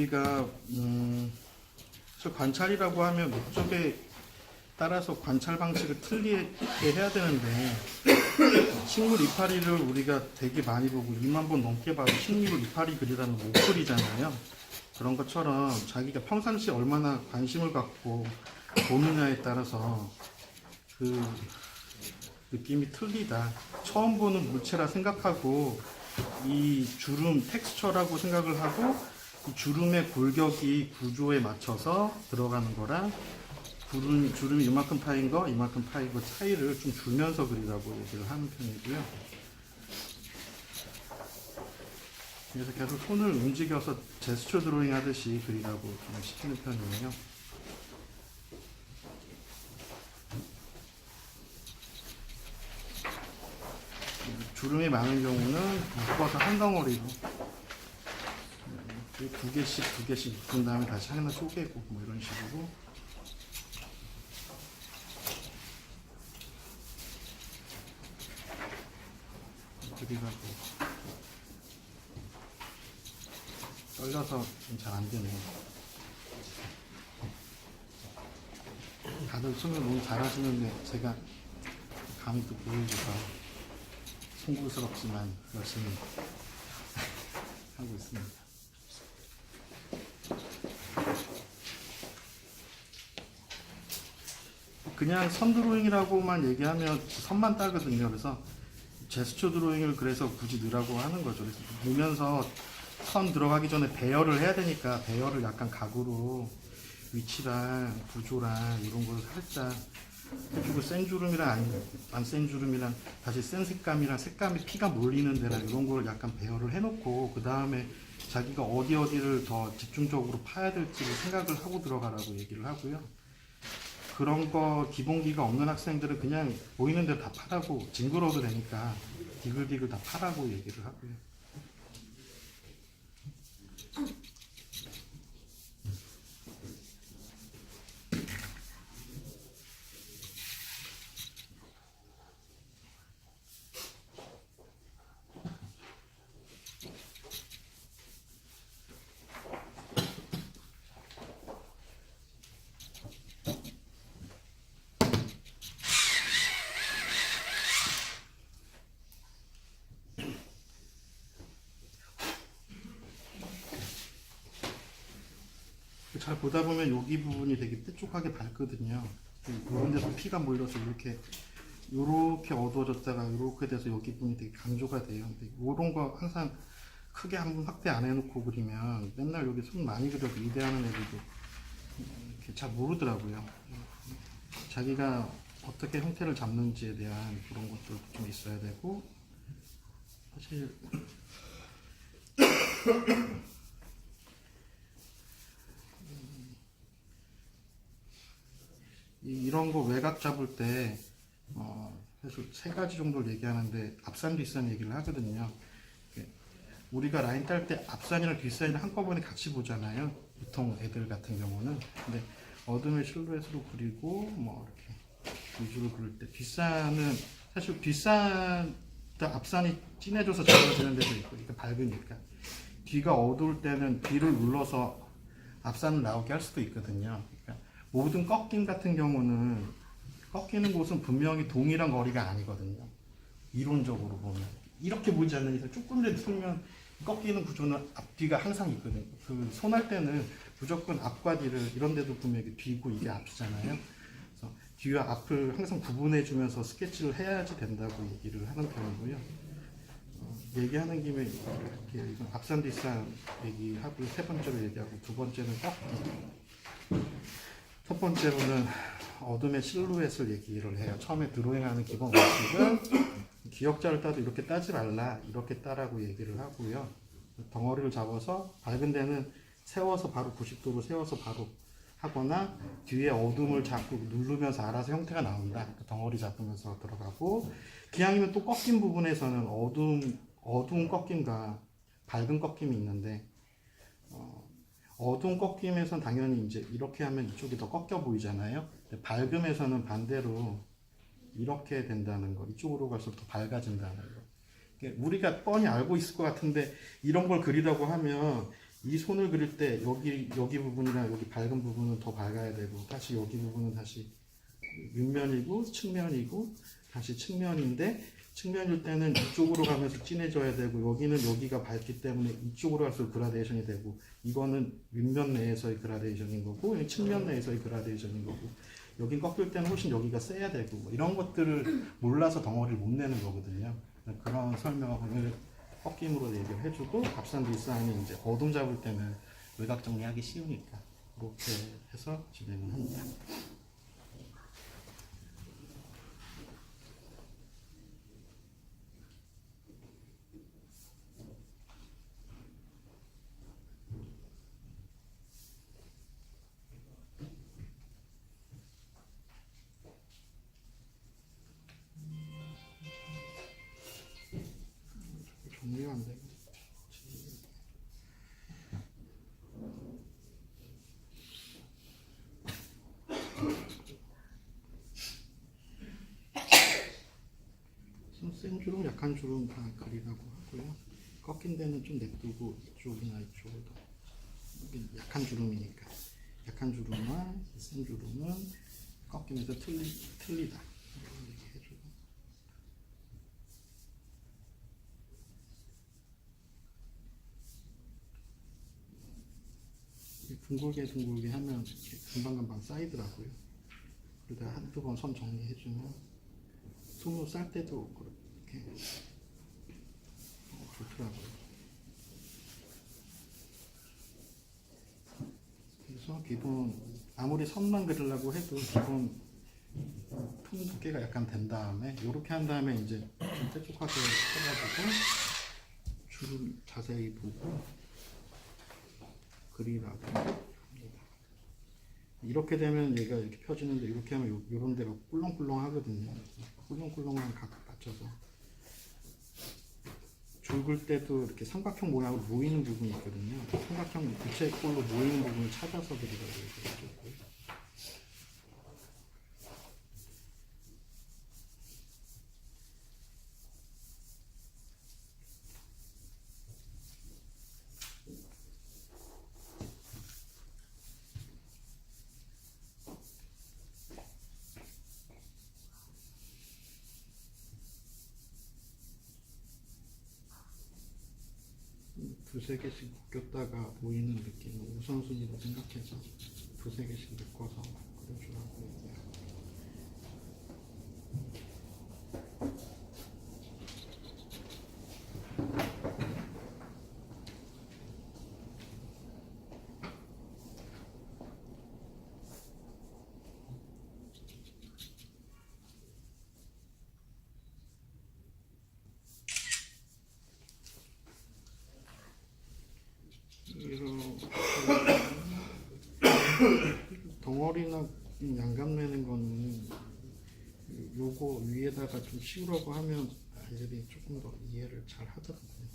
우리가 관찰이라고 하면 목적에 따라서 관찰 방식을 틀리게 해야 되는데, 식물 이파리를 우리가 되게 많이 보고 2만 번 넘게 봐도 식물 이파리 그리라면 못 그리잖아요. 그런 것처럼 자기가 평상시에 얼마나 관심을 갖고 보느냐에 따라서 그 느낌이 틀리다. 처음 보는 물체라 생각하고 이 주름 텍스처라고 생각을 하고 이 주름의 골격이 구조에 맞춰서 들어가는 거랑 주름이 이만큼 파인 거, 이만큼 파인 거 차이를 좀 주면서 그리라고 얘기를 하는 편이고요. 그래서 계속 손을 움직여서 제스처 드로잉 하듯이 그리라고 좀 시키는 편이에요. 주름이 많은 경우는 묶어서 한 덩어리로 두 개씩 묶은 다음에 다시 하나 쪼개고 뭐 이런 식으로 그리라고. 떨려서 잘 안 되네요. 다들 손을 너무 잘하시는데 제가 감이 또 보이기가 송구스럽지만 열심히 하고 있습니다. 그냥 선 드로잉이라고만 얘기하면 선만 따거든요. 그래서 제스처 드로잉을 그래서 굳이 넣으라고 하는 거죠. 그래서 보면서 선 들어가기 전에 배열을 해야 되니까 배열을 약간 각으로 위치랑 구조랑 이런 걸 살짝 그리고 센 주름이랑 안 센 주름이랑 다시 센 색감이랑 색감이 피가 몰리는 데랑 이런 걸 약간 배열을 해놓고 그 다음에 자기가 어디를 더 집중적으로 파야 될지를 생각을 하고 들어가라고 얘기를 하고요. 그런 거 기본기가 없는 학생들은 그냥 보이는 대로 다 파라고, 징그러워도 되니까 디글디글 다 파라고 얘기를 하고요. 잘 보다 보면 여기 부분이 되게 뾰족하게 밝거든요. 이런 데서 피가 몰려서 이렇게 어두워졌다가 이렇게 돼서 여기 부분이 되게 강조가 돼요. 근데 이런 거 항상 크게 한번 확대 안 해놓고 그리면 맨날 여기 손 많이 그려도 이대하는 애들도 이렇게 잘 모르더라고요. 자기가 어떻게 형태를 잡는지에 대한 그런 것도 좀 있어야 되고, 사실 이런 거 외곽 잡을 때 사실 세 가지 정도를 얘기하는데 앞산 뒷산 얘기를 하거든요. 우리가 라인 딸 때 앞산이랑 뒷산이랑 한꺼번에 같이 보잖아요. 보통 애들 같은 경우는. 근데 어둠의 실루엣으로 그리고 뭐 이렇게 위주로 그릴 때 뒷산은 사실 앞산이 진해져서 작아지는 데도 있고, 그러니까 밝으니까 뒤가 어두울 때는 뒤를 눌러서 앞산을 나오게 할 수도 있거든요. 그러니까 모든 꺾임 같은 경우는 꺾이는 곳은 분명히 동일한 거리가 아니거든요. 이론적으로 보면 이렇게 보지 않는 이상 조금이라도 틀면 꺾이는 구조는 앞뒤가 항상 있거든요. 그 손할 때는 무조건 앞과 뒤를 이런 데도 보면 이게 뒤고 이게 앞이잖아요. 그래서 뒤와 앞을 항상 구분해 주면서 스케치를 해야지 된다고 얘기를 하는 편이고요. 얘기하는 김에 이렇게 이건 앞산 뒷산 얘기하고 세 번째로 얘기하고 두 번째는 꺾기. 첫 번째로는 어둠의 실루엣을 얘기를 해요. 처음에 드로잉하는 기본 원칙은 기역자를 따도 이렇게 따지 말라, 이렇게 따라고 얘기를 하고요. 덩어리를 잡아서 밝은 데는 세워서 바로 90도로 세워서 바로 하거나 뒤에 어둠을 자꾸 누르면서 알아서 형태가 나온다. 덩어리 잡으면서 들어가고, 기왕이면 또 꺾인 부분에서는 어두운 꺾임과 밝은 꺾임이 있는데 어두운 꺾임에서는 당연히 이제 이렇게 하면 이쪽이 더 꺾여 보이잖아요. 밝음에서는 반대로 이렇게 된다는 거, 이쪽으로 갈수록 더 밝아진다는 거. 우리가 뻔히 알고 있을 것 같은데 이런 걸 그리라고 하면 이 손을 그릴 때 여기 부분이랑 여기 밝은 부분은 더 밝아야 되고, 다시 여기 부분은 다시 윗면이고 측면이고 다시 측면인데, 측면일 때는 이쪽으로 가면서 진해져야 되고, 여기는 여기가 밝기 때문에 이쪽으로 갈수록 그라데이션이 되고, 이거는 윗면 내에서의 그라데이션인 거고, 여기 측면 내에서의 그라데이션인 거고, 여긴 꺾일 때는 훨씬 여기가 세야 되고, 뭐 이런 것들을 몰라서 덩어리를 못 내는 거거든요. 그런 설명을 꺾임으로 얘기를 해주고, 앞산 뒷산이 이제 어둠 잡을 때는 외곽 정리하기 쉬우니까 그렇게 해서 진행을 합니다. 정리가 안 되고. 센 주름, 약한 주름 다 그리라고 하고요. 꺾인 데는 좀 냅두고 이쪽이나 이쪽을 더. 약한 주름이니까. 약한 주름과 센 주름은 꺾이면서 틀리다. 이런 얘기 해주고. 둥글게 하면 이렇게 금방금방 쌓이더라고요. 그러다 한두 번 선 정리해주면 스무 쌀 때도 그렇게 좋더라고요. 그래서 기본 아무리 선만 그리려고 해도 기본 톤 두께가 약간 된 다음에 이렇게 한 다음에 이제 좀 뾰족하게 해가지고 줄을 자세히 보고 그리라고 합니다. 이렇게 되면 얘가 이렇게 펴지는데, 이렇게 하면 이런 데가 꿀렁꿀렁 하거든요. 꿀렁꿀렁한 각 맞춰서 줄 글 때도 이렇게 삼각형 모양으로 모이는 부분이 있거든요. 삼각형 부채꼴로 모이는 부분을 찾아서 그리라고 얘기해줬고요. 두세 개씩 묶였다가 보이는 느낌을 우선순위로 생각해서 두세 개씩 묶어서 그려주라고 얘기하고. 덩어리나 양감 내는 거는 요거 위에다가 좀 씌우라고 하면 아이들이 조금 더 이해를 잘 하더라고요.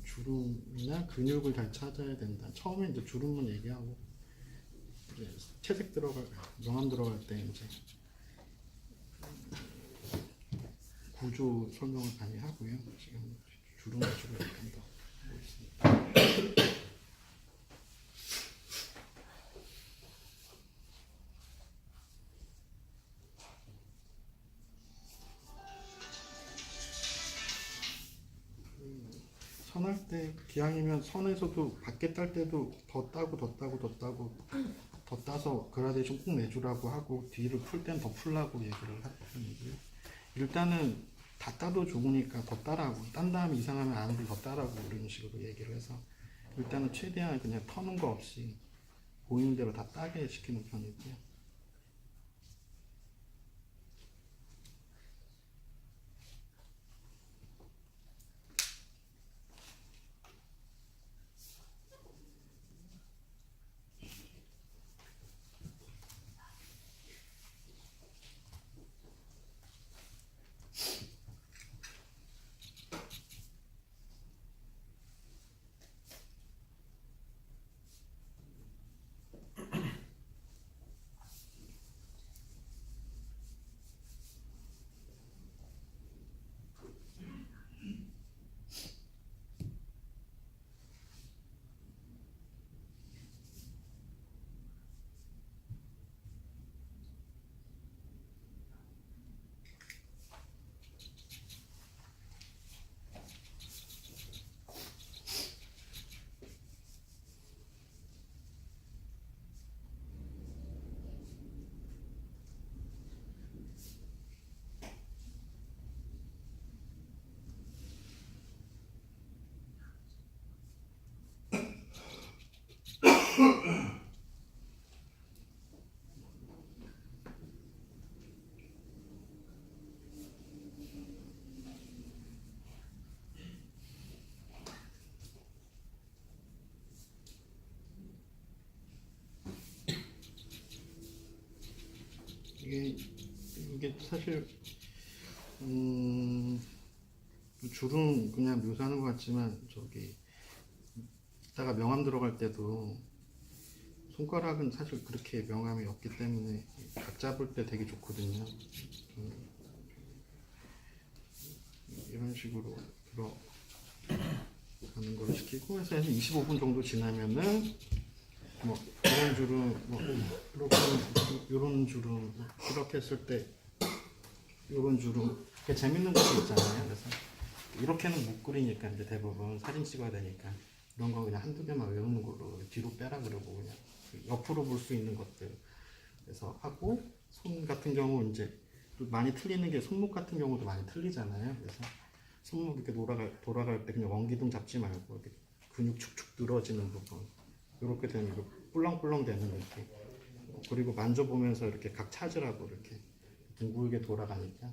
주름이나 근육을 잘 찾아야 된다. 처음에 이제 주름은 얘기하고, 이제 채색 명암 들어갈 때 이제 구조 설명을 많이 하고요. 지금 주름 위주로 약간 더 하고 있습니다. 선할 때 기왕이면 선에서도 밖에 딸 때도 더 따서 그라데이션 꼭 내주라고 하고, 뒤를 풀 땐 더 풀라고 얘기를 하는 편이고요. 일단은 다 따도 좋으니까 더 따라고, 딴 다음에 이상하면 아무리 더 따라고 이런 식으로 얘기를 해서 일단은 최대한 그냥 터는 거 없이 보이는 대로 다 따게 시키는 편이고요. 이게 사실 줄은 그냥 묘사하는 것 같지만 저기 이따가 명암 들어갈 때도 손가락은 사실 그렇게 명암이 없기 때문에 각 잡을 때 되게 좋거든요. 이런 식으로 들어가는 걸 시키고 해서 25분 정도 지나면은 뭐 이런 줄은 뭐 이렇게 이런 줄은 뭐 이렇게 했을 때 이런 줄은 이렇게 재밌는 것도 있잖아요. 그래서 이렇게는 못 그리니까 이제 대부분 사진 찍어야 되니까 이런 거 그냥 한두 개만 외우는 걸로 뒤로 빼라 그러고 그냥 옆으로 볼 수 있는 것들 그래서 하고 손 같은 경우 이제 또 많이 틀리는 게 손목 같은 경우도 많이 틀리잖아요. 그래서 손목 이렇게 돌아갈 때 그냥 원기둥 잡지 말고 이렇게 근육 축축 늘어지는 부분 이렇게 되면 이거 뿔렁뿔렁 되는 느낌 그리고 만져보면서 이렇게 각 찾으라고 이렇게 둥글게 돌아가니까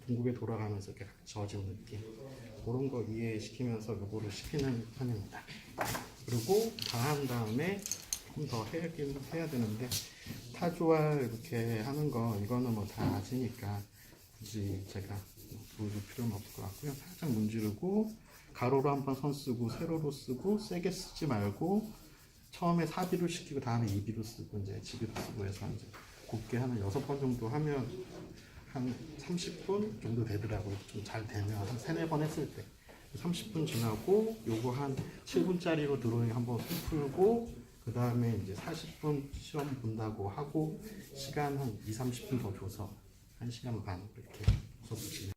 둥글게 돌아가면서 이렇게 각 젖은 느낌 그런 거 이해시키면서 요거를 시키는 편입니다. 그리고 다 한 다음에 조금 더 해야 되는데 타조알 이렇게 하는 거 이거는 뭐 다 아시니까 굳이 제가 보여줄 필요는 없을 것 같고요. 살짝 문지르고 가로로 한번 선 쓰고 세로로 쓰고 세게 쓰지 말고 처음에 사비로 시키고 다음에 이비로 쓰고 이제 지비로 쓰고 해서 이제 곱게 하는 6번 정도 하면 한 30분 정도 되더라고요. 좀 잘 되면 한 3, 4번 했을 때 30분 지나고 요거 한 7분짜리로 드로잉 한번 풀고 그 다음에 이제 40분 시험 본다고 하고 시간 한 2, 30분 더 줘서 1시간 반 이렇게 수업을 진행